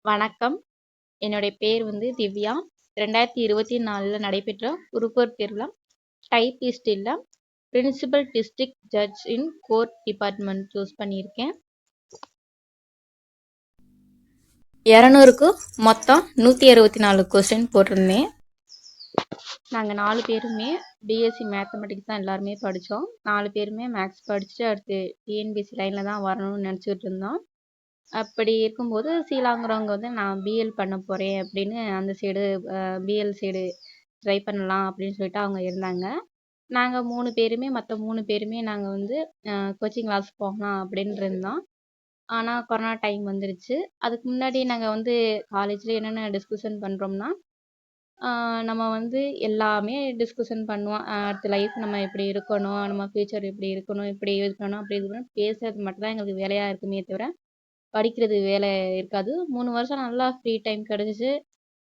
வணக்கம். என்னுடைய பேர் திவ்யா. 2024ல நடைபெற்ற குருப்போர் தேர்வுல டைப்பிஸ்ட் இல்ல principal district judge in court department choose பண்ணியிருக்கேன். 200க்கு மொத்தம் 164 கொஸ்டின் போட்டிருந்தேன். நாங்கள் 4 பேருமே பிஎஸ்சி மேத்தமெட்டிக்ஸ் தான் எல்லாருமே படித்தோம். 4 பேருமே மேக்ஸ் படிச்சுட்டு அடுத்து டிஎன்பிஎஸ்சி லைனில் தான் வரணும்னு நினச்சிட்டு இருந்தோம். அப்படி இருக்கும்போது சீலாங்கிறவங்க நான் பிஎல் பண்ண போகிறேன் அப்படின்னு அந்த சைடு பிஎல் சைடு ட்ரை பண்ணலாம் அப்படின்னு சொல்லிட்டு அவங்க இருந்தாங்க. நாங்கள் 3 பேருமே மற்ற 3 பேருமே நாங்கள் கோச்சிங் கிளாஸ் போகலாம் அப்படின்னு இருந்தோம். ஆனால் கொரோனா டைம் வந்துருச்சு. அதுக்கு முன்னாடி நாங்கள் காலேஜில் என்னென்ன டிஸ்கஷன் பண்ணுறோம்னா நம்ம எல்லாமே டிஸ்கஷன் பண்ணுவோம். அடுத்த லைஃப் நம்ம எப்படி இருக்கணும், நம்ம ஃப்யூச்சர் எப்படி இருக்கணும், இப்படி இருக்கணும், அப்படி இருக்கணும் பேசுறது மட்டும் தான் எங்களுக்கு வேலையாக இருக்குமே தவிர படிக்கிறது வேலை இருக்காது. 3 வருஷம் நல்லா ஃப்ரீ டைம் கிடச்சிச்சு.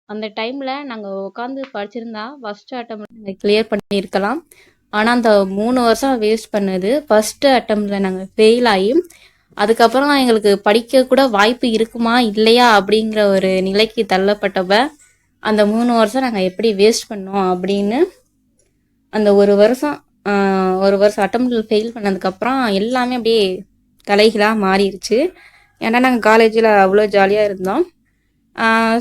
அந்த டைமில் நாங்கள் உட்காந்து படிச்சிருந்தா ஃபஸ்ட்டு அட்டம்ப்ட் நாங்கள் கிளியர் பண்ணியிருக்கலாம். ஆனால் அந்த 3 வருஷம் வேஸ்ட் பண்ணது ஃபஸ்ட்டு அட்டம்ப்டில் நாங்கள் ஃபெயில் ஆகி அதுக்கப்புறம் எங்களுக்கு படிக்க கூட வாய்ப்பு இருக்குமா இல்லையா அப்படிங்கிற ஒரு நிலைக்கு தள்ளப்பட்டப்ப அந்த 3 வருஷம் நாங்கள் எப்படி வேஸ்ட் பண்ணோம் அப்படின்னு அந்த ஒரு வருஷம் அட்டம்ப்டில் ஃபெயில் பண்ணதுக்கப்புறம் எல்லாமே அப்படியே தலைகளாக மாறிடுச்சு. ஏன்னா நாங்கள் காலேஜில் அவ்வளோ ஜாலியாக இருந்தோம்.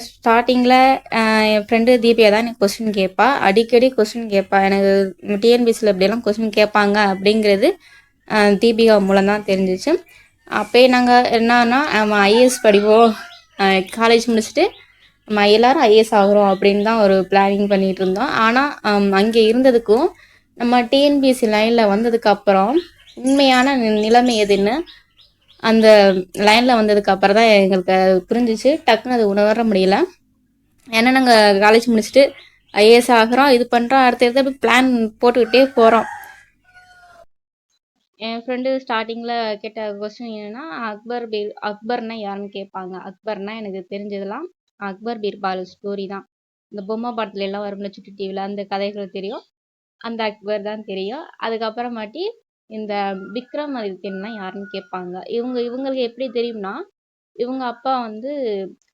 ஸ்டார்டிங்கில் என் ஃப்ரெண்டு தீபியா தான் எனக்கு கொஸ்டின் கேட்பா. அடிக்கடி கொஸ்டின் கேட்பா. எனக்கு டிஎன்பிஎஸ்சியில் இப்படியெல்லாம் கொஸ்டின் கேட்பாங்க அப்படிங்கிறது தீபிகா மூலம் தான் தெரிஞ்சிச்சு. அப்போயே நாங்கள் என்னன்னா நம்ம ஐஏஎஸ் படிப்போம், காலேஜ் முடிச்சுட்டு நம்ம எல்லோரும் ஐஏஎஸ் ஆகிறோம் அப்படின்னு தான் ஒரு பிளானிங் பண்ணிகிட்டு இருந்தோம். ஆனால் அங்கே இருந்ததுக்கும் நம்ம டிஎன்பிஎஸ்சி லைனில் வந்ததுக்கப்புறம் உண்மையான நிலைமை எதுன்னு அந்த லைனில் வந்ததுக்கு அப்புறம் தான் எங்களுக்கு புரிஞ்சிச்சு. டக்குன்னு அது உணர முடியல. ஏன்னா நாங்கள் காலேஜ் முடிச்சுட்டு ஐஏஎஸ் ஆகிறோம், இது பண்ணுறோம், அடுத்த பிளான் போட்டுக்கிட்டே போகிறோம். என் ஃப்ரெண்டு ஸ்டார்டிங்கில் கேட்ட கொஸ்டின் என்னென்னா அக்பர்னா யாருன்னு கேட்பாங்க. அக்பர்னா எனக்கு தெரிஞ்சதெல்லாம் அக்பர் பீர்பால் ஸ்டோரி தான். இந்த பொம்மை படத்துல எல்லாம் வரும்ல சுட்டி டிவியில் அந்த கதைகள் தெரியும். அந்த அக்பர் தான் தெரியும். அதுக்கப்புறமாட்டி இந்த விக்ரமாதித்யன்னா யாருன்னு கேட்பாங்க. இவங்களுக்கு எப்படி தெரியும்னா இவங்க அப்பா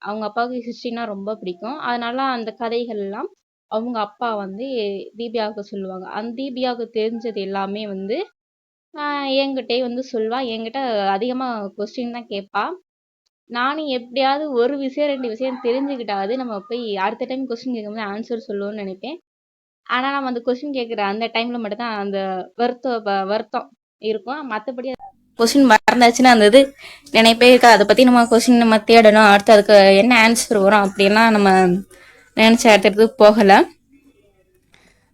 அவங்க அப்பாவுக்கு ஹிஸ்ட்ரினா ரொம்ப பிடிக்கும். அதனால அந்த கதைகள்லாம் அவங்க அப்பா தீபியாவுக்கு சொல்லுவாங்க. அந்த தீபியாவுக்கு தெரிஞ்சது எல்லாமே என்கிட்டயே சொல்வா. என்கிட்ட அதிகமாக கொஸ்டின் தான் கேட்பா. நானும் எப்படியாவது ஒரு விஷயம் 2 விஷயம் தெரிஞ்சுக்கிட்டாவது நம்ம போய் அடுத்த டைம் கொஸ்டின் கேட்கும்போது ஆன்சர் சொல்லுவோம்னு நினைப்பேன். ஆனால் நம்ம அந்த கொஸ்டின் கேட்குற அந்த டைமில் மட்டும்தான் அந்த வருத்தம் இருக்கும். மற்றபடி கொஸ்டின் மறந்தாச்சுன்னா அந்த இது நினைப்பே இருக்கா. அதை பற்றி நம்ம கொஸ்டின் நம்ம தேடணும், அடுத்து அதுக்கு என்ன ஆன்சர் வரும் அப்படின்லாம் நம்ம நினச்ச இடத்துக்கு போகலை.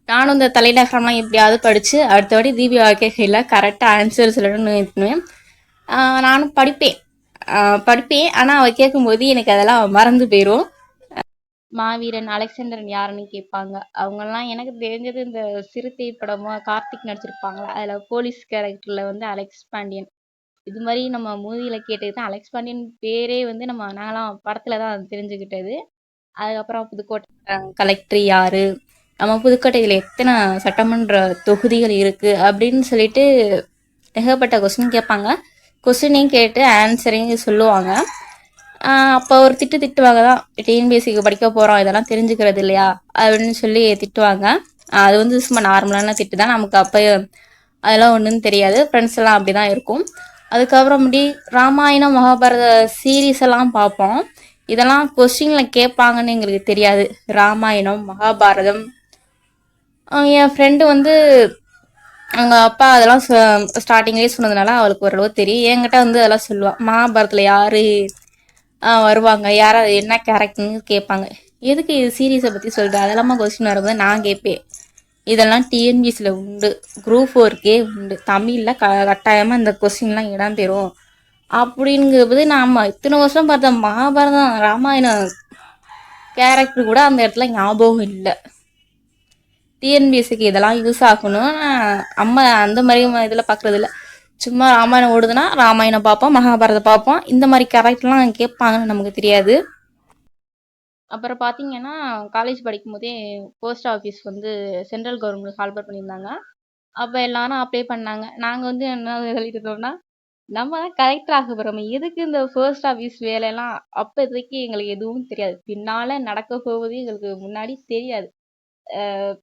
நானும் இந்த தலைநகரம்லாம் எப்படியாவது படித்து அடுத்தபடி தீபி வாழ்க்கையில் கரெக்டாக ஆன்சர் சொல்லணும்னு நினைப்பேன். நானும் படிப்பேன். ஆனால் அவள் கேட்கும்போது எனக்கு அதெல்லாம் மறந்து போயிடும். மாவீரன் அலெக்சாண்டரன் யாருன்னு கேட்பாங்க. அவங்கெல்லாம் எனக்கு தெரிஞ்சது இந்த சிறுத்தை படமும் கார்த்திக் நடிச்சிருப்பாங்களா, அதில் போலீஸ் கேரக்டரில் அலெக்ஸ் பாண்டியன். இது மாதிரி நம்ம மூவியில் கேட்டது தான். அலெக்ஸ் பாண்டியன் பேரே நாங்களாம் படத்தில் தான் தெரிஞ்சுக்கிட்டது. அதுக்கப்புறம் புதுக்கோட்டை கலெக்டர் யார், நம்ம புதுக்கோட்டையில் எத்தனை சட்டமன்ற தொகுதிகள் இருக்குது அப்படின்னு சொல்லிட்டு ஏகப்பட்ட கொஸ்டின் கேட்பாங்க. கொஸ்டினையும் கேட்டு ஆன்சரையும் சொல்லுவாங்க. அப்போ ஒரு திட்டுவாங்க தான், டிஎன்பிஎஸ்சிக்கு படிக்க போகிறோம் இதெல்லாம் தெரிஞ்சுக்கிறது இல்லையா அப்படின்னு சொல்லி திட்டுவாங்க. அது சும்மா நார்மலான திட்டு தான். நமக்கு அப்போ அதெல்லாம் ஒன்றும் தெரியாது. ஃப்ரெண்ட்ஸ் எல்லாம் அப்படி தான் இருக்கும். அதுக்கப்புறமேட்டி ராமாயணம் மகாபாரத சீரீஸ் எல்லாம் பார்ப்போம். இதெல்லாம் கொஸ்டினில் கேட்பாங்கன்னு எங்களுக்கு தெரியாது. ராமாயணம் மகாபாரதம் என் ஃப்ரெண்டு அவங்க அப்பா அதெல்லாம் ஸ்டார்டிங்லேயே சொன்னதுனால அவளுக்கு ஓரளவு தெரியும். என்கிட்ட அதெல்லாம் சொல்லுவாள். மகாபாரதத்தில் யார் வருவாங்க, யாராவது என்ன கேரக்டர்னு கேட்பாங்க. எதுக்கு இது சீரீஸை பற்றி சொல்லிட்டு அதெல்லாமா கொஸ்டின் வரும்போது நான் கேட்பேன். இதெல்லாம் டிஎன்பிஎஸ்சியில் உண்டு, குரூப் 4க்கே உண்டு, தமிழில் கட்டாயமாக இந்த கொஸ்டின்லாம் இடம் பெறும் அப்படிங்கும்போது நாம் இத்தனை வருஷம் பார்த்த மகாபாரதம் ராமாயணம் கேரக்டர் கூட அந்த இடத்துல ஞாபகம் இல்லை. டிஎன்பிஎஸ்சிக்கு இதெல்லாம் யூஸ் ஆகணும். அம்மா அந்த மாதிரி இதில் பார்க்குறது இல்லை. சும்மா ராமாயணம் ஓடுதுன்னா ராமாயணம் பார்ப்போம், மகாபாரதம் பார்ப்போம். இந்த மாதிரி கேரக்டர்லாம் கேட்பாங்கன்னு நமக்கு தெரியாது. அப்புறம் பார்த்தீங்கன்னா காலேஜ் படிக்கும் போதே post office central government call for பண்ணியிருந்தாங்க. அப்போ எல்லாரும் அப்ளை பண்ணாங்க. நாங்கள் என்ன எழுதிட்டு இருந்தோம்னா நம்ம தான் கலெக்டர் ஆக போறோமே. எதுக்கு இந்த போஸ்ட் ஆஃபீஸ் வேலைலாம்? அப்போதைக்கு எங்களுக்கு எதுவும் தெரியாது. பின்னால நடக்க போவது எங்களுக்கு முன்னாடி தெரியாது.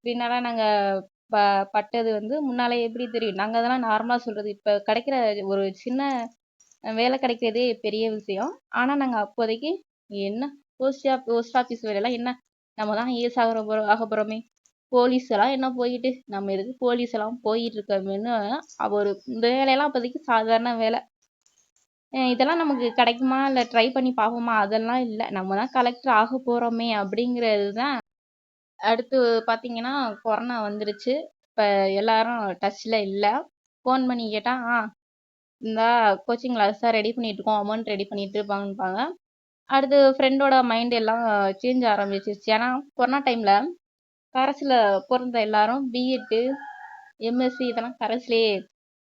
பின்னால நாங்க ப பட்டது வந்து முன்னால எப்படி தெரியும்? நாங்க அதெல்லாம் நார்மலா சொல்றது. இப்ப கிடைக்கிற ஒரு சின்ன வேலை கிடைக்கிறதே பெரிய விஷயம். ஆனா நாங்க அப்போதைக்கு என்ன போஸ்ட் ஆஃபீஸ் வேலைலாம் என்ன? நம்ம தான் ஐஏஎஸ் ஆக போறோமே. போலீஸ் எல்லாம் என்ன போயிட்டு நம்ம எதுக்கு போலீஸ் எல்லாம் போயிட்டு இருக்கோமேன்னு ஒரு இந்த வேலையெல்லாம் அப்போதைக்கு சாதாரண வேலை. இதெல்லாம் நமக்கு கிடைக்குமா இல்லை ட்ரை பண்ணி பார்ப்போமா அதெல்லாம் இல்லை. நம்ம தான் கலெக்டர் ஆக போறோமே அப்படிங்கிறது தான். அடுத்து பார்த்தீங்கன்னா கொரோனா வந்துருச்சு. இப்போ எல்லாரும் டச்சில் இல்லை. ஃபோன் பண்ணி கேட்டால் இந்த கோச்சிங் கிளாஸ் தான் ரெடி பண்ணிட்டு இருக்கோம், அமௌண்ட் ரெடி பண்ணிட்டு இருப்பாங்கன்னுப்பாங்க. அடுத்து ஃப்ரெண்டோட மைண்ட் எல்லாம் சேஞ்ச் ஆரம்பிச்சிருச்சு. ஏன்னா கொரோனா டைமில் கரஸில் பிறந்த எல்லாரும் பிஎட்டு எம்எஸ்சி இதெல்லாம்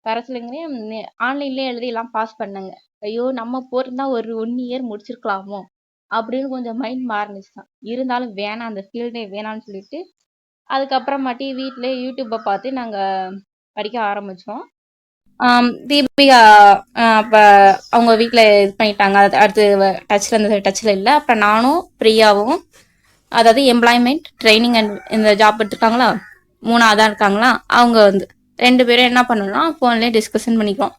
கரஸ்லங்கிறேன் ஆன்லைன்லேயே எழுதி எல்லாம் பாஸ் பண்ணாங்க. ஐயோ நம்ம போயிருந்தா ஒரு 1 இயர் முடிச்சிருக்கலாமோ அப்படின்னு கொஞ்சம் மைண்ட் மாறினுச்சு தான். இருந்தாலும் வேணாம், அந்த ஃபீல்டே வேணாம்னு சொல்லிட்டு அதுக்கப்புறமாட்டி வீட்டிலே யூடியூப்பை பார்த்து நாங்கள் படிக்க ஆரம்பித்தோம். தீபிகா அப்போ அவங்க வீட்டில் இது பண்ணிட்டாங்க. அடுத்து டச்சில் இல்லை. அப்புறம் நானும் பிரியாவும், அதாவது எம்ப்ளாய்மெண்ட் ட்ரைனிங் அண்ட் இந்த ஜாப் எடுத்துருக்காங்களா, 3ஆவதாக இருக்காங்களா, அவங்க வந்து 2 பேரும் என்ன பண்ணோம்னா ஃபோன்லேயே டிஸ்கஷன் பண்ணிக்குவோம்.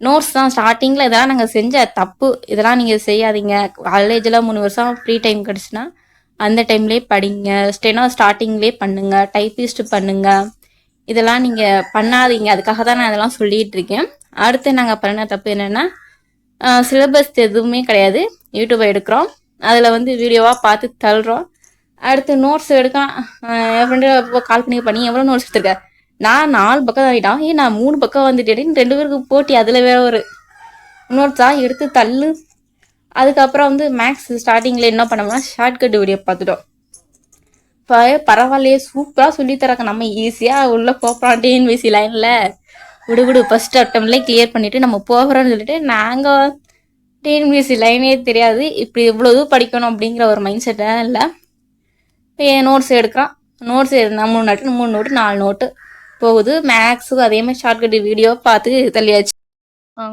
நோட்ஸ் தான் ஸ்டார்டிங்கில் இதெல்லாம் நாங்கள் செஞ்ச தப்பு, இதெல்லாம் நீங்கள் செய்யாதீங்க. காலேஜில் 3 வருஷம் ஃப்ரீ டைம் கிடச்சுன்னா அந்த டைம்லேயே படிங்க, ஸ்டெனோ ஸ்டார்டிங்லேயே பண்ணுங்க, டைப்பிஸ்ட் பண்ணுங்க, இதெல்லாம் நீங்கள் பண்ணாதீங்க. அதுக்காக தான் நான் இதெல்லாம் சொல்லிகிட்டு இருக்கேன். அடுத்து நாங்கள் பண்ண தப்பு என்னென்னா, சிலபஸ் எதுவுமே கிடையாது, யூடியூப்பை எடுக்கிறோம், அதில் வந்து வீடியோவாக பார்த்து தள்ளுறோம். அடுத்து நோட்ஸ் எடுக்கலாம். என் ஃப்ரெண்டு இப்போ கால் பண்ணி எவ்வளோ நோட்ஸ் எடுத்துருக்க? நான் 4 பக்கம் தாண்டிட்டான். நான் 3 பக்கம் வந்துட்டேன். 2 பேருக்கு போட்டி. அதில் வேற ஒரு நோட்ஸாக எடுத்து தள்ளு. அதுக்கப்புறம் வந்து மேக்ஸ் ஸ்டார்டிங்கில் என்ன பண்ணோம்னா ஷார்ட்கட் வீடியோ பார்த்துட்டோம். இப்போ பரவாயில்லையே, சூப்பராக சொல்லித்தராங்க, நம்ம ஈஸியாக உள்ள போகிறோம் டிஎன்பிசி லைனில், விடு ஃபர்ஸ்ட் அட்டம்ப்ட்லேயே கிளியர் பண்ணிவிட்டு நம்ம போகிறோன்னு சொல்லிட்டு நாங்கள் டிஎன்பிசி லைனே தெரியாது, இப்படி இவ்வளோ படிக்கணும் அப்படிங்கிற ஒரு மைண்ட் செட்டாக இல்லை. நோட்ஸ் எடுக்கிறான். நோட்ஸ் 3 நோட்டு 4 நோட்டு போகுது. மேக்ஸுக்கு அதே மாதிரி ஷார்ட்கட் வீடியோ பார்த்து தள்ளியாச்சு.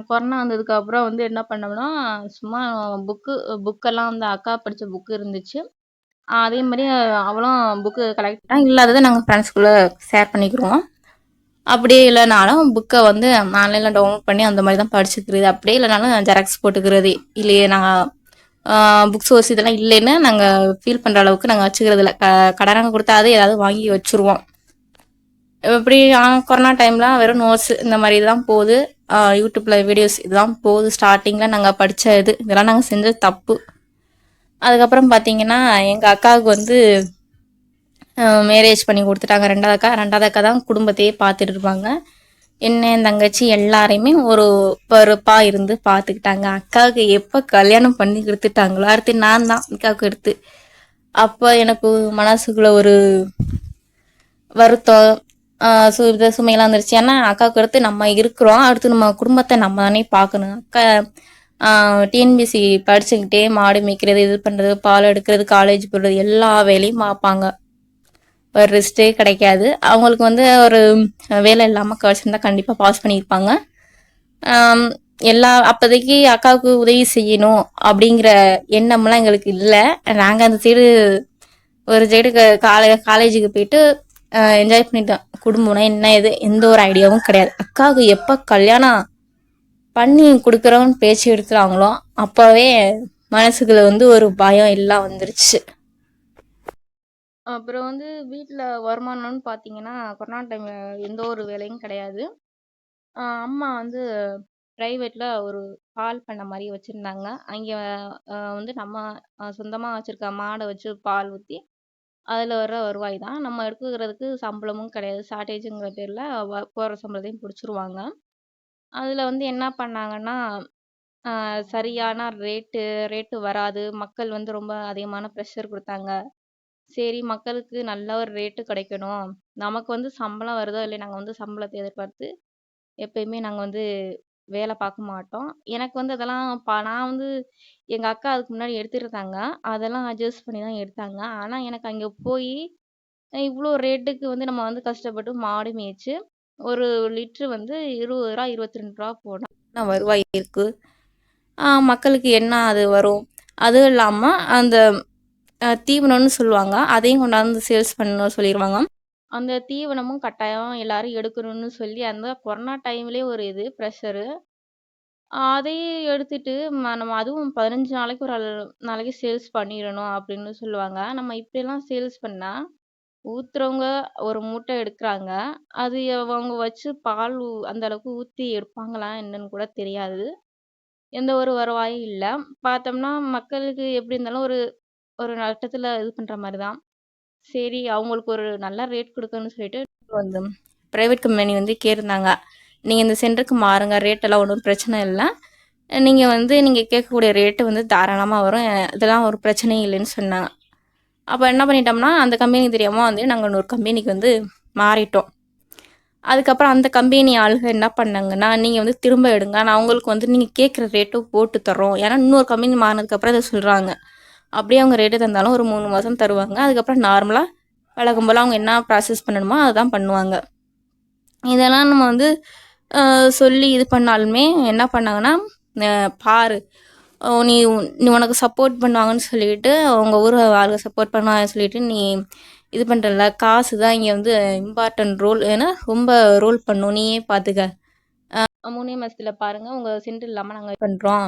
கொரோனா வந்ததுக்கப்புறம் வந்து என்ன பண்ணோம்னா சும்மா புக்கெல்லாம் வந்து அக்கா படித்த புக்கு இருந்துச்சு, அதே மாதிரி அவளும் புக்கு கலெக்ட் இல்லாததை நாங்கள் ஃப்ரெண்ட்ஸ்குள்ளே ஷேர் பண்ணிக்கிறோம். அப்படியே இல்லைனாலும் புக்கை வந்து ஆன்லைனில் டவுன்லோட் பண்ணி அந்த மாதிரி தான் படிச்சுக்கிறது. அப்படியே இல்லைனாலும் ஜெராக்ஸ் போட்டுக்கிறது. இல்லையே நாங்கள் புக் சோர்ஸ் இதெல்லாம் இல்லைன்னு நாங்கள் ஃபீல் பண்ணுற அளவுக்கு நாங்கள் வச்சுக்கிறது இல்லை. கடனாக கொடுத்தாது ஏதாவது வாங்கி வச்சுருவோம். இப்படி கொரோனா டைம்லாம் வெறும் நோட்ஸ் இந்த மாதிரி தான் போகுது. யூடியூப்பில் வீடியோஸ் இதுதான் போகுது. ஸ்டார்டிங்கில் நாங்கள் படித்த இதெல்லாம் நாங்கள் செஞ்ச தப்பு. அதுக்கப்புறம் பார்த்தீங்கன்னா எங்கள் அக்காவுக்கு வந்து மேரேஜ் பண்ணி கொடுத்துட்டாங்க. ரெண்டாவது அக்கா தான் குடும்பத்தையே பார்த்துட்டு இருப்பாங்க. என்ன தங்கச்சி எல்லாரையுமே ஒரு பொறுப்பாக இருந்து பார்த்துக்கிட்டாங்க. அக்காவுக்கு எப்போ கல்யாணம் பண்ணி கொடுத்துட்டாங்களோ அடுத்து நான் தான் அக்காவுக்கு எடுத்து. அப்போ எனக்கு மனசுக்குள்ள ஒரு வருத்தம், சுமையெல்லாம் வந்துருச்சு. ஏன்னா அக்காவுக்கு அடுத்து நம்ம இருக்கிறோம், அடுத்து நம்ம குடும்பத்தை நம்ம தானே பார்க்கணும். அக்கா டிஎன்பிசி படிச்சுக்கிட்டே மாடு மேய்க்கிறது, இது பண்ணுறது, பால் எடுக்கிறது, காலேஜ் போடுறது, எல்லா வேலையும் பார்ப்பாங்க. ஒரு ரெஸ்ட்டே கிடைக்காது அவங்களுக்கு. வந்து ஒரு வேலை இல்லாமல் கிடச்சிருந்தா கண்டிப்பாக பாஸ் பண்ணியிருப்பாங்க. அப்போதைக்கு அக்காவுக்கு உதவி செய்யணும் அப்படிங்கிற எண்ணம்லாம் எங்களுக்கு இல்லை. நாங்கள் அந்த சைடு ஒரு சைடு காலேஜுக்கு போயிட்டு என்ஜாய் பண்ணிட்டோம். குடும்பம்னா என்ன, இது எந்த ஒரு ஐடியாவும் கிடையாது. அக்காவுக்கு எப்போ கல்யாணம் பண்ணி கொடுக்குறோன்னு பேச்சு எடுக்கிறாங்களோ அப்போவே மனசுக்குள்ள வந்து ஒரு பயம் எல்லாம் வந்துருச்சு. அப்புறம் வந்து வீட்டில் வருமானம்னு பார்த்தீங்கன்னா கொரோனா டைமில் எந்த ஒரு வேலையும் கிடையாது. அம்மா வந்து ப்ரைவேட்டில் ஒரு பால் பண்ண மாதிரி வச்சுருந்தாங்க. அங்கே வந்து நம்ம சொந்தமாக வச்சுருக்க மாடை வச்சு பால் ஊற்றி அதில் வர்ற வருவாய் தான் நம்ம எடுத்துக்கிறதுக்கு சம்பளமும் கிடையாது. ஷார்ட்டேஜுங்கிற பேரில் போகிற சம்பளத்தையும் பிடிச்சிருவாங்க. அதில் வந்து என்ன பண்ணாங்கன்னா சரியான ரேட்டு வராது. மக்கள் வந்து ரொம்ப அதிகமான ப்ரெஷர் கொடுத்தாங்க. சரி மக்களுக்கு நல்ல ஒரு ரேட்டு கிடைக்கணும், நமக்கு வந்து சம்பளம் வருதோ இல்லை, நாங்கள் வந்து சம்பளத்தை எதிர்பார்த்து எப்பயுமே நாங்கள் வந்து வேலை பார்க்க மாட்டோம். எனக்கு வந்து அதெல்லாம் நான் வந்து எங்கள் அக்கா அதுக்கு முன்னாடி எடுத்துருந்தாங்க, அதெல்லாம் அட்ஜஸ்ட் பண்ணி தான் எடுத்தாங்க. ஆனால் எனக்கு அங்கே போய் இவ்வளோ ரேட்டுக்கு வந்து நம்ம வந்து கஷ்டப்பட்டு மாடு மேய்ச்சி ஒரு லிட்ரு வந்து 20 ரூபா 22 ரூபா போனோம். என்ன வருவாய் இருக்குது, மக்களுக்கு என்ன அது வரும், அதுவும் இல்லாமல் அந்த தீவனம்னு சொல்லுவாங்க, அதையும் கொண்டாந்து சேல்ஸ் பண்ணணும் சொல்லிடுவாங்க. அந்த தீவனமும் கட்டாயம் எல்லாரும் எடுக்கணும்னு சொல்லி அந்த கொரோனா டைம்லேயே ஒரு இது ப்ரெஷரு. அதையும் எடுத்துட்டு நம்ம அதுவும் 15 நாளைக்கு ஒரு நாளைக்கு சேல்ஸ் பண்ணிடணும் அப்படின்னு சொல்லுவாங்க. நம்ம இப்படியெல்லாம் சேல்ஸ் பண்ணா ஊத்துறவங்க ஒரு மூட்டை எடுக்குறாங்க. அது அவங்க வச்சு பால் அந்த அளவுக்கு ஊத்தி எடுப்பாங்களா என்னன்னு கூட தெரியாது. எந்த ஒரு வருவாயும் இல்ல. பார்த்தோம்னா மக்களுக்கு எப்படி இருந்தாலும் ஒரு ஒரு நட்டத்துல இது பண்ற மாரி தான். சரி அவங்களுக்கு ஒரு நல்ல ரேட் குடுக்கணும்னு சொல்லிட்டு வந்து ப்ரைவேட் கம்பெனி வந்து கேட்டிருந்தாங்க, நீங்கள் இந்த சென்டருக்கு மாறுங்க, ரேட்டெல்லாம் ஒன்றும் பிரச்சனை இல்லை, நீங்கள் கேட்கக்கூடிய ரேட்டு வந்து தாராளமாக வரும், இதெல்லாம் ஒரு பிரச்சனையும் இல்லைன்னு சொன்னாங்க. அப்போ என்ன பண்ணிட்டோம்னா அந்த கம்பெனி தெரியாமல் வந்து நாங்கள் இன்னொரு கம்பெனிக்கு வந்து மாறிட்டோம். அதுக்கப்புறம் அந்த கம்பெனி ஆளுங்க என்ன பண்ணாங்கன்னா, நீங்கள் வந்து திரும்ப எடுங்க, நான் அவங்களுக்கு வந்து நீங்கள் கேட்குற ரேட்டும் போட்டு தரோம். ஏன்னா இன்னொரு கம்பெனி மாறினதுக்கப்புறம் இதை சொல்கிறாங்க. அப்படியே அவங்க ரேட்டு தந்தாலும் ஒரு 3 மாதம் தருவாங்க. அதுக்கப்புறம் நார்மலாக வழக்கம் போல் அவங்க என்ன ப்ராசஸ் பண்ணணுமோ அதுதான் பண்ணுவாங்க. இதெல்லாம் நம்ம வந்து சொல்லி இது பண்ணாலுமே என்ன பண்ணாங்கன்னா, பாரு நீ நீ உனக்கு சப்போர்ட் பண்ணுவாங்கன்னு சொல்லிட்டு அவங்க ஊர் ஆளுங்க சப்போர்ட் பண்ணுவாங்கன்னு சொல்லிட்டு நீ இது பண்ணுறல, காசு தான் இங்கே வந்து இம்பார்ட்டன்ட் ரோல், ஏன்னா ரொம்ப ரோல் பண்ணும், நீயே பார்த்துக்க. 3 மாசத்துல பாருங்க உங்க சென்ட் இல்லாம நாங்க பண்ணுறோம்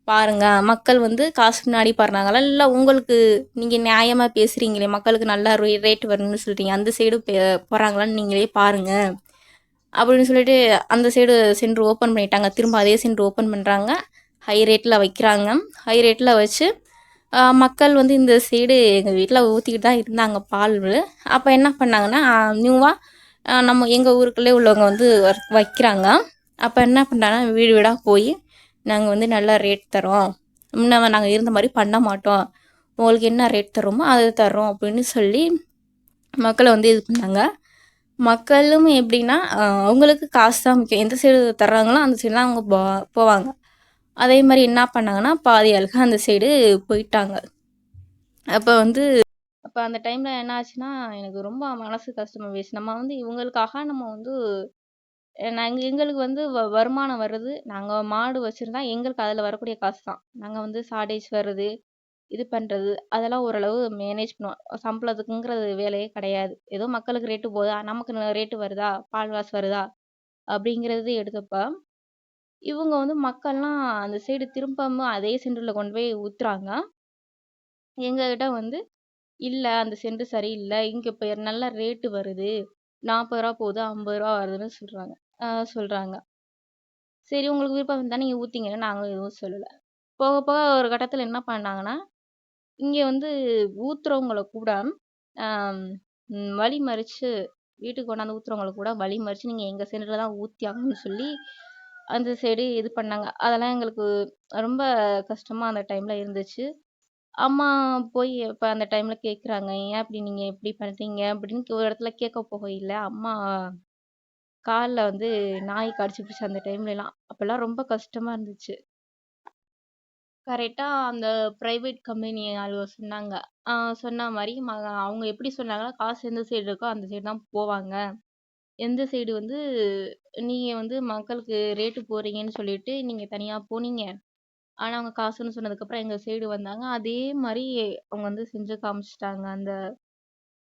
பாருங்க, மக்கள் வந்து காசு முன்னாடி பாடுறாங்களா இல்லை உங்களுக்கு நீங்கள் நியாயமாக பேசுகிறீங்களே, மக்களுக்கு நல்லா ரேட் வரணும்னு சொல்கிறீங்க, அந்த சைடு போகிறாங்களான்னு நீங்களே பாருங்கள் அப்படின்னு சொல்லிட்டு அந்த சைடு சென்டர் ஓப்பன் பண்ணிட்டாங்க. திரும்ப அதே சென்டர் ஓப்பன் பண்ணுறாங்க, ஹை ரேட்டில் வைக்கிறாங்க. ஹை ரேட்டில் வச்சு மக்கள் வந்து இந்த சைடு எங்கள் வீட்டில் ஊற்றிக்கிட்டு தான் இருந்தாங்க பால். அப்போ என்ன பண்ணாங்கன்னா நியூவாக நம்ம எங்கள் ஊருக்குள்ளே உள்ளவங்க வந்து வைக்கிறாங்க. அப்போ என்ன பண்ணுறாங்கன்னா வீடு வீடாக போய் நாங்கள் வந்து நல்லா ரேட் தரோம், முன்ன நாங்கள் இருந்த மாதிரி பண்ண மாட்டோம், உங்களுக்கு என்ன ரேட் தரோமோ அதை தரோம் அப்படின்னு சொல்லி மக்களை வந்து இது பண்ணாங்க. மக்களும் எப்படின்னா அவங்களுக்கு காசு தான் முக்கியம், எந்த சைடு தர்றாங்களோ அந்த சைடு தான் அவங்க போவாங்க. அதே மாதிரி என்ன பண்ணாங்கன்னா பாதி ஆளுங்க அந்த சைடு போயிட்டாங்க. அப்போ அந்த டைம்ல என்ன ஆச்சுன்னா எனக்கு ரொம்ப மனசு கஷ்டமா போயிடுச்சு. நம்ம வந்து இவங்களுக்காக நம்ம வந்து எங்களுக்கு வந்து வருமானம் வருது. நாங்க மாடு வச்சிருந்தா எங்களுக்கு அதுல வரக்கூடிய காசு தான். நாங்க வந்து சாடேஜ் வருது, இது பண்றது அதெல்லாம் ஓரளவு மேனேஜ் பண்ணுவோம். சம்பளத்துக்குங்கிறது வேலையே கிடையாது. ஏதோ மக்களுக்கு ரேட்டு போதா, நமக்கு ரேட்டு வருதா, பால் காசு வருதா அப்படிங்கிறது எடுத்தப்ப, இவங்க வந்து மக்கள்லாம் அந்த சைடு திரும்பாம அதே சென்டர்ல கொண்டு போய் ஊத்துறாங்க. எங்ககிட்ட வந்து இல்ல அந்த சென்டர் சரியில்ல, இங்க இப்ப நல்ல ரேட்டு வருது, 40 ரூபா போகுது, 50 ரூபா வருதுன்னு சொல்றாங்க. சரி உங்களுக்கு விருப்பம் இருந்தா நீங்க ஊத்திங்கன்னு நாங்க எதுவும் சொல்லல. போக போக ஒரு கட்டத்துல என்ன பண்ணாங்கன்னா, இங்க வந்து ஊத்துறவங்கள கூட ஆம், வழி மறிச்சு வீட்டுக்கு கொண்டாந்து ஊத்துறவங்கள கூட வழி மறிச்சு நீங்க எங்க சென்டர்ல தான் ஊத்தி ஆகணும்னு சொல்லி அந்த சைடு இது பண்ணாங்க. அதெல்லாம் எங்களுக்கு ரொம்ப கஷ்டமா அந்த டைம்ல இருந்துச்சு. அம்மா போய் இப்ப அந்த டைம்ல கேக்குறாங்க, ஏன் அப்படி நீங்க இப்படி பண்றீங்க அப்படின்னு ஒரு இடத்துல கேட்க போகையில அம்மா கால்ல வந்து நாய் கடிச்சுப்புடுச்சு அந்த டைம்லலாம். அப்பலாம் ரொம்ப கஷ்டமா இருந்துச்சு. கரெக்ட்டா அந்த பிரைவேட் கம்பெனி ஆளுக சொன்னாங்க. சொன்ன மாரி அவங்க எப்படி சொன்னாங்கன்னா, காசு எந்த சைடு இருக்கோ அந்த சைடு தான் போவாங்க. எந்த சைடு வந்து நீங்க வந்து மக்களுக்கு ரேட்டு போடுறீங்கன்னு சொல்லிட்டு நீங்க தனியா போனீங்க. ஆனா அவங்க காசுன்னு சொன்னதுக்கப்புறம் எங்க சைடு வந்தாங்க. அதே மாரி அவங்க வந்து செஞ்சு காமிச்சுட்டாங்க அந்த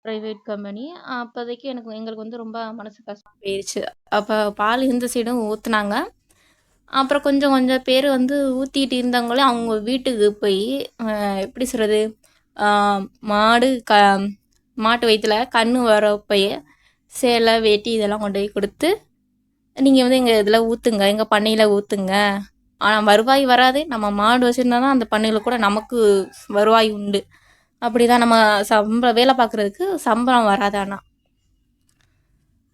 பிரைவேட் கம்பெனி. அப்போதைக்கு எங்களுக்கு வந்து ரொம்ப மனசு கஷ்டமா போயிடுச்சு. அப்போ பால் இந்த சைடும் ஊற்றுனாங்க. அப்புறம் கொஞ்சம் கொஞ்சம் பேர் வந்து ஊற்றிட்டு இருந்தவங்களே அவங்க வீட்டுக்கு போய் எப்படி சொல்கிறது, மாடு மாட்டு வயிற்றுல கன்று வரப்போய் சேலை வேட்டி இதெல்லாம் கொண்டு போய் கொடுத்து நீங்கள் வந்து எங்கள் இதில் ஊற்றுங்க, எங்கள் பண்ணையில் ஊற்றுங்க. ஆனால் வருவாய் வராது, நம்ம மாடு வச்சுருந்தா தான் அந்த பண்ணையில் கூட நமக்கு வருவாய் உண்டு. அப்படி தான் நம்ம வேலை பார்க்குறதுக்கு சம்பளம் வராது. ஆனால்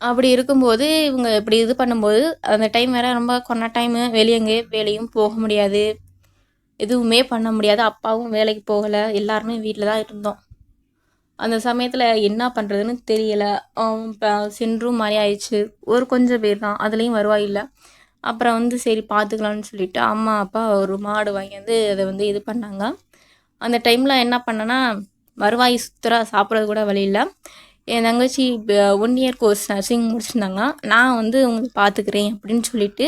அப்படி இருக்கும்போது இவங்க இப்படி இது பண்ணும்போது அந்த டைம் வேறு ரொம்ப கொரோனா டைமு, வெளியே எங்கேயே வேலையும் போக முடியாது, எதுவுமே பண்ண முடியாது. அப்பாவும் வேலைக்கு போகலை, எல்லாருமே வீட்டில் தான் இருந்தோம். அந்த சமயத்தில் என்ன பண்ணுறதுன்னு தெரியலை. சென்றும் மாதிரி ஆயிடுச்சு, ஒரு கொஞ்சம் பேர் தான், அதுலேயும் வருவாய் இல்லை. அப்புறம் வந்து சரி பார்த்துக்கலான்னு சொல்லிட்டு அம்மா அப்பா ஒரு மாடு வாங்கி வந்து அதை வந்து இது பண்ணாங்க. அந்த டைமில் என்ன பண்ணேன்னா, வருவாய் சுத்தராக சாப்பிட்றது கூட வழி இல்லை. என் தங்கச்சி 1 இயர் கோர்ஸ் நர்சிங் முடிச்சிருந்தாங்க. நான் வந்து உங்களுக்கு பார்த்துக்கிறேன் அப்படின்னு சொல்லிட்டு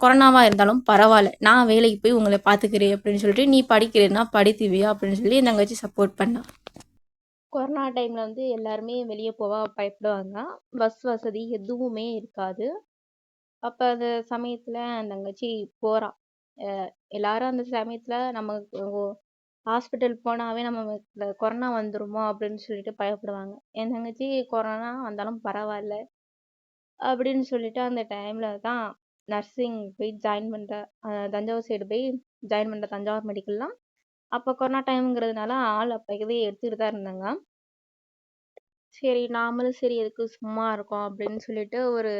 கொரோனாவாக இருந்தாலும் பரவாயில்ல, நான் வேலைக்கு போய் உங்களை பார்த்துக்கிறேன் அப்படின்னு சொல்லிட்டு, நீ படிக்கிறேன்னா படித்துவியா அப்படின்னு சொல்லி என் தங்கச்சி சப்போர்ட் பண்ணா. கொரோனா டைமில் வந்து எல்லாருமே வெளியே போக பயப்படுவாங்க. பஸ் வசதி எதுவுமே இருக்காது. அப்போ அந்த சமயத்தில் என் தங்கச்சி போகிறா. எல்லாரும் அந்த சமயத்தில் நம்ம ஹாஸ்பிட்டல் போனாவே நம்ம இந்த கொரோனா வந்துருமோ அப்படின்னு சொல்லிட்டு பயப்படுவாங்க. என் தங்கச்சி கொரோனா வந்தாலும் பரவாயில்ல அப்படின்னு சொல்லிட்டு அந்த டைமில் தான் நர்சிங் போய் ஜாயின் பண்ணுற, தஞ்சாவூர் சைடு போய் ஜாயின் பண்ணுற, தஞ்சாவூர் மெடிக்கல்லாம். அப்போ கொரோனா டைமுங்கிறதுனால ஆள் அப்போவே எடுத்துக்கிட்டு தான் இருந்தாங்க. சரி நாமளும் சரி எதுக்கு சும்மா இருக்கோம் அப்படின்னு சொல்லிட்டு ஒரு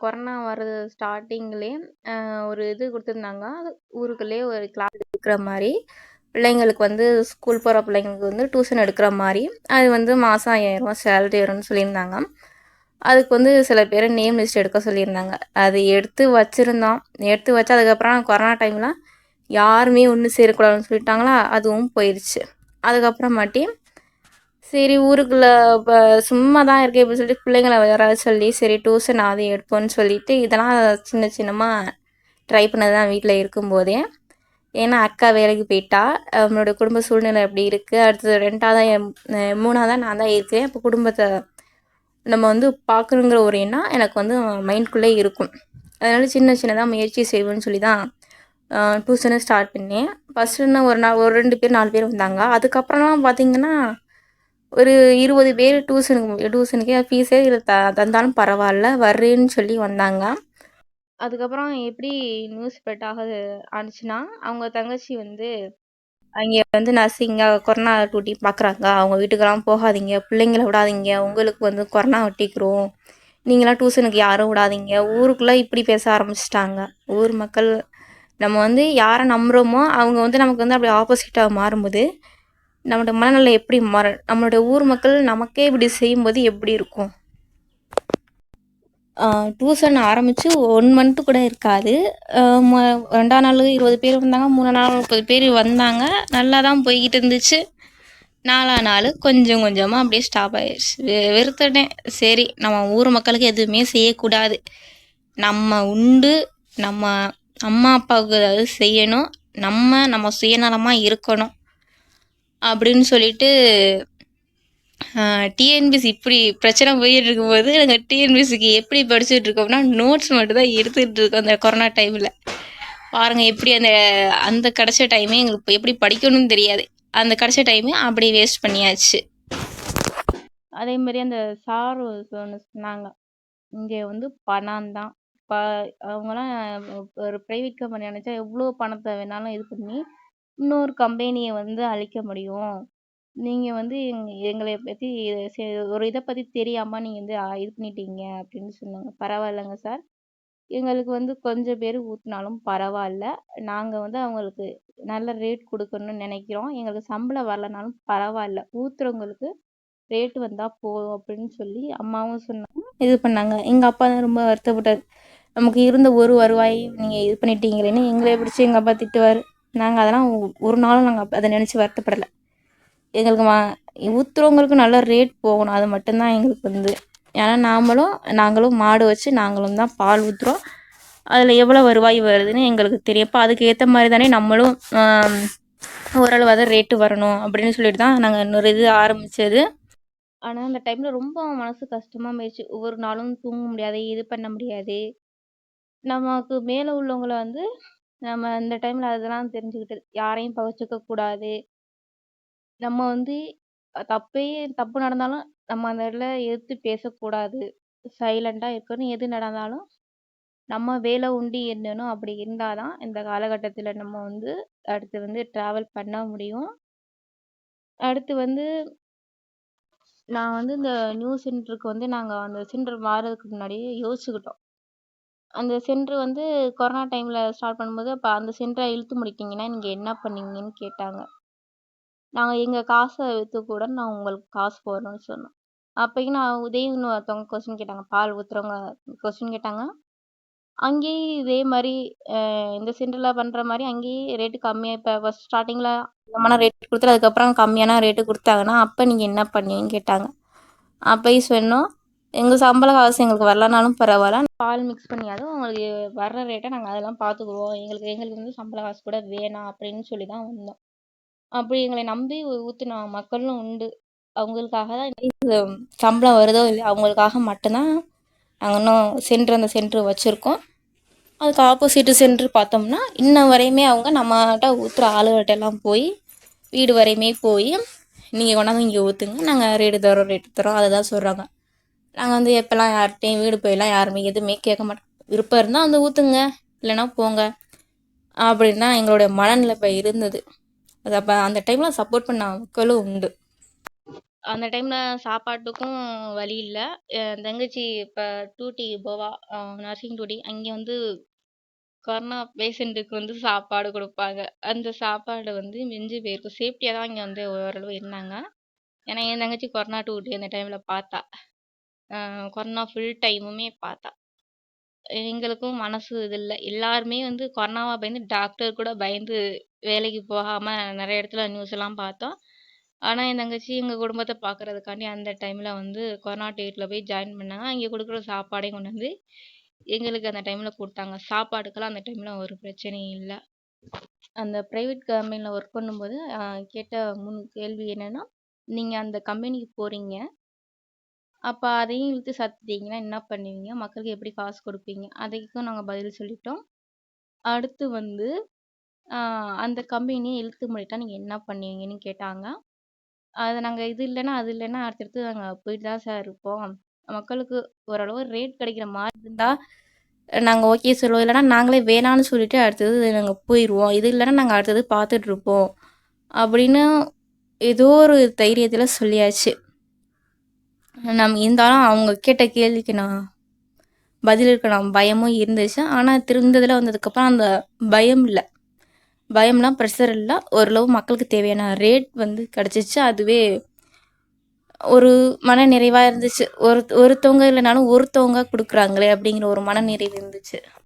கொரோனா வர்றது ஸ்டார்டிங்லேயே ஒரு இது கொடுத்துருந்தாங்க. ஊருக்குள்ளேயே ஒரு கிளாஸ் இருக்கிற மாதிரி பிள்ளைங்களுக்கு வந்து ஸ்கூல் போகிற பிள்ளைங்களுக்கு வந்து டியூஷன் எடுக்கிற மாதிரி, அது வந்து மாதம் 5000 ரூபா சேலரி வரும்னு சொல்லியிருந்தாங்க. அதுக்கு வந்து சில பேர் நேம் லிஸ்ட் எடுக்க சொல்லியிருந்தாங்க. அது எடுத்து வச்சுருந்தோம். எடுத்து வச்சு அதுக்கப்புறம் கொரோனா டைமில் யாருமே ஒன்று சேரக்கூடாதுன்னு சொல்லிட்டாங்களா, அதுவும் போயிடுச்சு. அதுக்கப்புறமாட்டி சரி ஊருக்குள்ளே இப்போ சும்மா தான் இருக்கே அப்படின்னு சொல்லிட்டு பிள்ளைங்களை வர சொல்லி சரி டியூஷன் அதை எடுப்போன்னு சொல்லிட்டு இதெல்லாம் சின்ன சின்னமாக ட்ரை பண்ணது தான் வீட்டில் இருக்கும்போதே. ஏன்னா அக்கா வேலைக்கு போயிட்டா, அவனோட குடும்ப சூழ்நிலை அப்படி இருக்குது. அடுத்தது 3ஆவதாக நான் தான் இருக்கிறேன். அப்போ குடும்பத்தை நம்ம வந்து பார்க்கணுங்கிற ஒரு எண்ணம் எனக்கு வந்து மைண்ட்குள்ளே இருக்கும். அதனால் சின்ன சின்னதாக முயற்சி செய்வேன்னு சொல்லி தான் டியூஷனை ஸ்டார்ட் பண்ணேன். ஃபஸ்ட்டு ஒரு 2 பேர் 4 பேர் வந்தாங்க. அதுக்கப்புறம்லாம் பார்த்திங்கன்னா ஒரு 20 பேர் டியூஷனுக்கே ஃபீஸே தந்தாலும் பரவாயில்ல வர்றேன்னு சொல்லி வந்தாங்க. அதுக்கப்புறம் எப்படி நியூஸ் ஸ்ப்ரெட் ஆனிச்சுன்னா, அவங்க தங்கச்சி வந்து அங்கே வந்து நர்சிங்காக கொரோனா டியூட்டி பார்க்குறாங்க, அவங்க வீட்டுக்கெல்லாம் போகாதீங்க, பிள்ளைங்கள விடாதீங்க, உங்களுக்கு வந்து கொரோனா ஒட்டிக்கிறோம், நீங்களாம் டியூஷனுக்கு யாரும் விடாதீங்க, ஊருக்குள்ளே இப்படி பேச ஆரம்பிச்சிட்டாங்க. ஊர் மக்கள் நம்ம வந்து யாரை நம்புகிறோமோ அவங்க வந்து நமக்கு வந்து அப்படி ஆப்போசிட்டாக மாறும்போது நம்மளோட மனநிலை எப்படி நம்மளோட ஊர் மக்கள் நமக்கே இப்படி செய்யும்போது எப்படி இருக்கும். டியூஷன் ஆரம்பித்து 1 மந்த்து கூட இருக்காது. 2ஆம் நாள் 20 பேர் வந்தாங்க, 3ஆம் நாள் 30 பேர் வந்தாங்க. நல்லா தான் போய்கிட்டு இருந்துச்சு. 4ஆம் நாள் கொஞ்சம் கொஞ்சமாக அப்படியே ஸ்டாப் ஆயிடுச்சு. வெறுத்துட்டேன். சரி நம்ம ஊர் மக்களுக்கு எதுவுமே செய்யக்கூடாது, நம்ம உண்டு, நம்ம அம்மா அப்பாவுக்கு ஏதாவது செய்யணும், நம்ம சுயநலமாக இருக்கணும் அப்படின்னு சொல்லிட்டு டிஎன்பிசி இப்படி பிரச்சனை போயிட்டு இருக்கும்போது நாங்கள் டிஎன்பிசிக்கு எப்படி படிச்சுட்டு இருக்கோம்னா நோட்ஸ் மட்டும் தான் எடுத்துகிட்டு இருக்கோம். அந்த கொரோனா டைமில் பாருங்கள் எப்படி அந்த கிடச்ச டைமே எங்களுக்கு எப்படி படிக்கணும்னு தெரியாது. அந்த கிடச்ச டைமே அப்படி வேஸ்ட் பண்ணியாச்சு. அதே மாதிரி அந்த சார் ஒன்று சொன்னாங்க, இங்கே வந்து பணம் தான். அவங்களாம் ஒரு ப்ரைவேட் கம்பெனி நினச்சா எவ்வளோ பணத்தை வேணாலும் இது பண்ணி இன்னொரு கம்பெனியை வந்து அழிக்க முடியும். நீங்கள் வந்து எங்களை பற்றி ஒரு இதை பற்றி தெரியாமல் நீங்கள் வந்து இது பண்ணிட்டீங்க அப்படின்னு சொன்னாங்க. பரவாயில்லைங்க சார், எங்களுக்கு வந்து கொஞ்சம் பேர் ஊற்றினாலும் பரவாயில்ல, நாங்கள் வந்து அவங்களுக்கு நல்ல ரேட் கொடுக்கணும்னு நினைக்கிறோம், எங்களுக்கு சம்பளம் வரலனாலும் பரவாயில்ல, ஊற்றுறவங்களுக்கு ரேட்டு வந்தால் போதும் அப்படின்னு சொல்லி அம்மாவும் சொன்னாங்க, இது பண்ணாங்க. எங்கள் அப்பா தான் ரொம்ப வருத்தப்பட்டார். நமக்கு இருந்த ஒரு வருவாய் நீங்கள் இது பண்ணிட்டீங்களேன்னு எங்களை பிடிச்சி எங்கள் அப்பா திட்டுவார். நாங்கள் அதெல்லாம் ஒரு நாளும் நாங்கள் அதை நினச்சி வருத்தப்படலை. எங்களுக்கு ஊற்றுறவங்களுக்கு நல்ல ரேட் போகணும், அது மட்டும்தான் எங்களுக்கு வந்து. ஏன்னா நாங்களும் மாடு வச்சு நாங்களும் தான் பால் ஊற்றுறோம், அதில் எவ்வளோ வருவாய் வருதுன்னு எங்களுக்கு தெரியும். அதுக்கு ஏற்ற மாதிரி தானே நம்மளும் ஓரளவு ரேட்டு வரணும் அப்படின்னு சொல்லிட்டு தான் நாங்கள் இன்னொரு இது ஆரம்பித்தது. ஆனால் அந்த டைமில் ரொம்ப மனசு கஷ்டமாக போயிடுச்சு. ஒவ்வொரு நாளும் தூங்க முடியாது, இது பண்ண முடியாது. நமக்கு மேலே உள்ளவங்களை வந்து நம்ம இந்த டைமில் அதெல்லாம் தெரிஞ்சுக்கிட்டு யாரையும் பகைச்சிக்க கூடாது. நம்ம வந்து தப்பு நடந்தாலும் நம்ம அந்த இடத்துல எதிர்த்து பேசக்கூடாது, சைலண்டாக இருக்கணும். எது நடந்தாலும் நம்ம வேலை உண்டு என்னணும். அப்படி இருந்தால் தான் இந்த காலகட்டத்தில் நம்ம வந்து அடுத்து வந்து ட்ராவல் பண்ண முடியும். அடுத்து வந்து நான் வந்து இந்த நியூ சென்டருக்கு வந்து நாங்கள் அந்த சென்டர் மாறதுக்கு முன்னாடியே யோசிச்சுக்கிட்டோம். அந்த சென்டர் வந்து கொரோனா டைமில் ஸ்டார்ட் பண்ணும்போது அப்போ அந்த சென்டரை இழுத்து முடிக்கிங்கன்னா நீங்கள் என்ன பண்ணுவீங்கன்னு கேட்டாங்க. நாங்கள் எங்கள் காசை விற்று கூட நான் உங்களுக்கு காசு போடுறோன்னு சொன்னோம். அப்போயும் நான் உதயம் ஒருத்தவங்க கொஸ்டின் கேட்டாங்க, பால் ஊற்றுறவங்க கொஸ்டின் கேட்டாங்க. அங்கேயும் இதே மாதிரி இந்த சென்டரில் பண்ணுற மாதிரி அங்கேயும் ரேட்டு கம்மியாக, இப்போ ஃபஸ்ட் ஸ்டார்டிங்கில் நம்மனா ரேட் கொடுத்துட்டு அதுக்கப்புறம் கம்மியான ரேட்டு கொடுத்தாங்கன்னா அப்போ நீங்கள் என்ன பண்ணுவீங்கன்னு கேட்டாங்க. அப்போயும் சொன்னோம், எங்கள் சம்பள காசு எங்களுக்கு வரலனாலும் பரவாயில்ல, பால் மிக்ஸ் பண்ணியாவது உங்களுக்கு வர்ற ரேட்டை நாங்கள் அதெல்லாம் பார்த்துக்குருவோம், எங்களுக்கு எங்களுக்கு வந்து சம்பள காசு கூட வேணாம் அப்படின்னு சொல்லி தான் வந்தோம். அப்படி எங்களை நம்பி ஊற்றின மக்களும் உண்டு. அவங்களுக்காக தான் சம்பளம் வருதோ இல்லையோ அவங்களுக்காக மட்டும்தான் நாங்கள் இன்னும் அந்த சென்ட்ரு வச்சுருக்கோம். அதுக்கு ஆப்போசிட்டு சென்ட்ரு பார்த்தோம்னா இன்ன வரையுமே அவங்க நம்மகிட்ட ஊற்றுற ஆளுகிட்ட எல்லாம் போய் வீடு வரையுமே போய் நீங்கள் கொண்டாந்து இங்கே ஊற்றுங்க, நாங்கள் ரேட்டு தரோம் அதை தான் சொல்கிறாங்க. நாங்கள் வந்து எப்போல்லாம் யார்கிட்டையும் வீடு போயெல்லாம் யாருமே எதுவுமே கேட்க மாட்டோம். விருப்பம் இருந்தால் வந்து ஊற்றுங்க, இல்லைன்னா போங்க அப்படின்னு தான் எங்களுடைய மனநிலை இப்போ இருந்தது. அது அப்போ அந்த டைமில் சப்போர்ட் பண்ண மக்களும் உண்டு. அந்த டைமில் சாப்பாட்டுக்கும் வழி இல்லை. என் தங்கச்சி இப்போ டூட்டி போவா, நர்சிங் டூட்டி. அங்கே வந்து கொரோனா பேஷண்ட்டுக்கு வந்து சாப்பாடு கொடுப்பாங்க. அந்த சாப்பாடு வந்து மிஞ்சி போயிருக்கும். சேஃப்டியாக தான் இங்கே வந்து ஓரளவு இருந்தாங்க. ஏன்னா என் தங்கச்சி கொரோனா டூட்டி அந்த டைமில் பார்த்தா. கொரோனா ஃபுல் டைமுமே பார்த்தா. எங்களுக்கும் மனசு இது இல்லை. எல்லாருமே வந்து கொரோனாவா பயந்து டாக்டர் கூட பயந்து வேலைக்கு போகாமல் நிறைய இடத்துல நியூஸ் எல்லாம் பார்த்தோம். ஆனால் என் தங்கச்சி எங்கள் குடும்பத்தை பார்க்கறதுக்காண்டி அந்த டைமில் வந்து கொரோனா டேட்டில் போய் ஜாயின் பண்ணாங்க. அங்கே கொடுக்குற சாப்பாடையும் கொண்டு வந்து எங்களுக்கு அந்த டைமில் கொடுத்தாங்க. சாப்பாடுக்கெல்லாம் அந்த டைமில் ஒரு பிரச்சனையும் இல்லை. அந்த ப்ரைவேட் கம்பெனியில் ஒர்க் பண்ணும்போது கேட்ட 3 கேள்வி என்னென்னா, நீங்கள் அந்த கம்பெனிக்கு போகிறீங்க, அப்போ அதையும் இழுத்து சாத்திட்டீங்கன்னா என்ன பண்ணுவீங்க, மக்களுக்கு எப்படி காசு கொடுப்பீங்க, அதுக்கும் நாங்கள் பதில் சொல்லிட்டோம். அடுத்து வந்து அந்த கம்பெனியை இழுத்து மூடிட்டா நீங்கள் என்ன பண்ணுவீங்கன்னு கேட்டாங்க. அதை நாங்கள் இது இல்லைன்னா அது இல்லைன்னா அடுத்தடுத்து நாங்கள் போயிட்டு தான் சார் இருப்போம். மக்களுக்கு ஓரளவு ரேட் கிடைக்கிற மாதிரி இருந்தால் நாங்கள் ஓகே சொல்லுவோம், இல்லைனா நாங்களே வேணான்னு சொல்லிட்டு அடுத்தது நாங்கள் போயிடுவோம், இது இல்லைன்னா நாங்கள் அடுத்தது பார்த்துட்ருப்போம் அப்படின்னு ஏதோ ஒரு தைரியத்தில் சொல்லியாச்சு. இருந்தாலும் அவங்க கேட்ட கேள்விக்கு நான் பதில் பயமும் இருந்துச்சு. ஆனால் திருந்ததில் வந்ததுக்கப்புறம் அந்த பயம் இல்லை, பயம்லாம் ப்ரெஷர் இல்லை, ஓரளவு மக்களுக்கு தேவையான ரேட் வந்து கிடச்சிச்சு. அதுவே ஒரு மன நிறைவாக இருந்துச்சு. ஒருத்தவங்க இல்லைனாலும் ஒருத்தவங்க கொடுக்குறாங்களே அப்படிங்கிற ஒரு மன நிறைவு இருந்துச்சு.